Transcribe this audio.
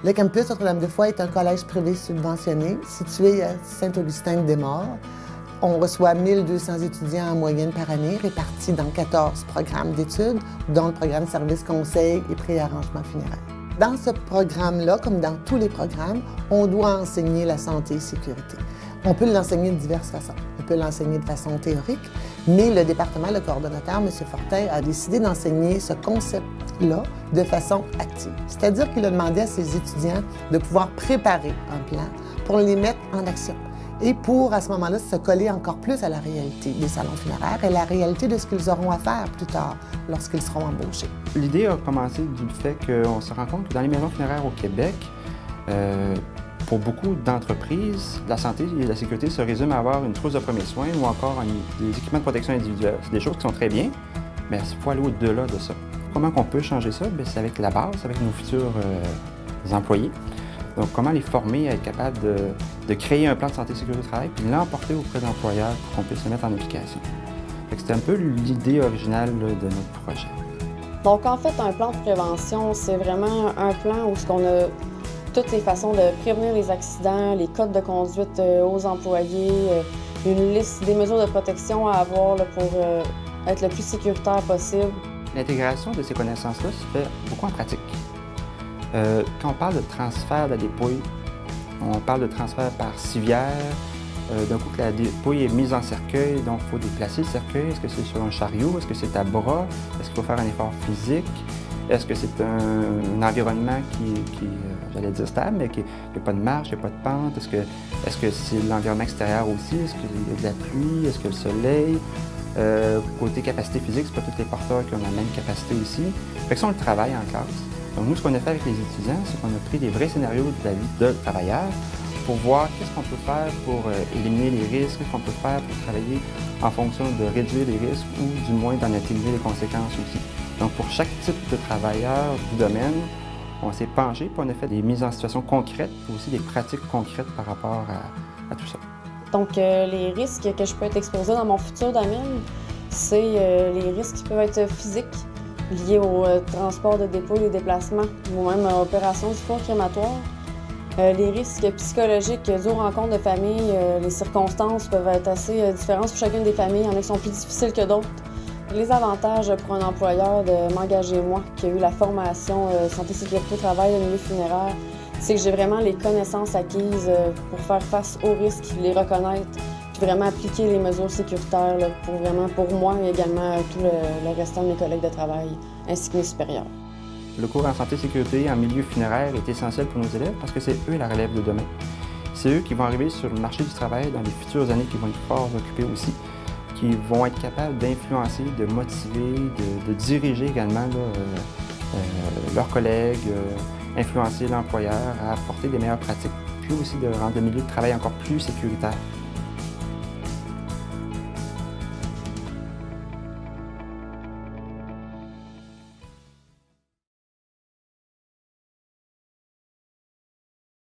Le campus Notre-Dame-de-Foix est un collège privé subventionné situé à Saint-Augustin-de-Desmaures. On reçoit 1200 étudiants en moyenne par année, répartis dans 14 programmes d'études, dont le programme service conseil et préarrangement funéraire. Dans ce programme-là, comme dans tous les programmes, on doit enseigner la santé et sécurité. On peut l'enseigner de diverses façons. On peut l'enseigner de façon théorique, mais le département, le coordonnateur, M. Fortin, a décidé d'enseigner ce concept-là de façon active. C'est-à-dire qu'il a demandé à ses étudiants de pouvoir préparer un plan pour les mettre en action et pour, à ce moment-là, se coller encore plus à la réalité des salons funéraires et la réalité de ce qu'ils auront à faire plus tard lorsqu'ils seront embauchés. L'idée a commencé du fait qu'on se rend compte que dans les maisons funéraires au Québec, pour beaucoup d'entreprises, la santé et la sécurité se résument à avoir une trousse de premiers soins ou encore des équipements de protection individuelle. C'est des choses qui sont très bien, mais il faut aller au-delà de ça. Comment on peut changer ça? Bien, c'est avec la base, avec nos futurs employés. Donc, comment les former à être capables de créer un plan de santé et sécurité au travail puis l'emporter auprès d'employeurs pour qu'on puisse le mettre en application. C'était un peu l'idée originale de notre projet. Donc, en fait, un plan de prévention, c'est vraiment un plan où on a toutes les façons de prévenir les accidents, les codes de conduite aux employés, une liste des mesures de protection à avoir là, pour être le plus sécuritaire possible. L'intégration de ces connaissances-là se fait beaucoup en pratique. Quand on parle de transfert de la dépouille, on parle de transfert par civière. D'un coup, que la dépouille est mise en cercueil, donc il faut déplacer le cercueil. Est-ce que c'est sur un chariot? Est-ce que c'est à bras? Est-ce qu'il faut faire un effort physique? Est-ce que c'est un environnement qui j'allais dire stable, mais qui n'a pas de marche, il n'y a pas de pente? Est-ce que c'est l'environnement extérieur aussi? Est-ce qu'il y a de la pluie? Est-ce que le soleil? Côté capacité physique, c'est pas tous les porteurs qui ont la même capacité aussi. Fait que ça, on le travaille en classe. Donc nous, ce qu'on a fait avec les étudiants, c'est qu'on a pris des vrais scénarios de la vie de travailleurs pour voir qu'est-ce qu'on peut faire pour éliminer les risques, qu'est-ce qu'on peut faire pour travailler en fonction de réduire les risques ou du moins d'en atténuer les conséquences aussi. Donc pour chaque type de travailleur du domaine, on s'est penché puis on a fait des mises en situation concrètes et aussi des pratiques concrètes par rapport à tout ça. Donc les risques que je peux être exposée dans mon futur domaine, c'est les risques qui peuvent être physiques, liés au transport de dépouilles et déplacements, ou même à l'opération du four crématoire. Les risques psychologiques dus aux rencontres de famille, les circonstances peuvent être assez différentes pour chacune des familles. Il y en a qui sont plus difficiles que d'autres. Les avantages pour un employeur de m'engager moi, qui a eu la formation santé, sécurité au travail au milieu funéraire, c'est que j'ai vraiment les connaissances acquises pour faire face aux risques, les reconnaître, puis vraiment appliquer les mesures sécuritaires là, pour moi et également tout le restant de mes collègues de travail, ainsi que mes supérieurs. Le cours en santé et sécurité en milieu funéraire est essentiel pour nos élèves parce que c'est eux la relève de demain. C'est eux qui vont arriver sur le marché du travail dans les futures années qui vont être fort occupés aussi, qui vont être capables d'influencer, de motiver, de diriger également leurs collègues, influencer l'employeur à apporter des meilleures pratiques, puis aussi de rendre le milieu de travail encore plus sécuritaire.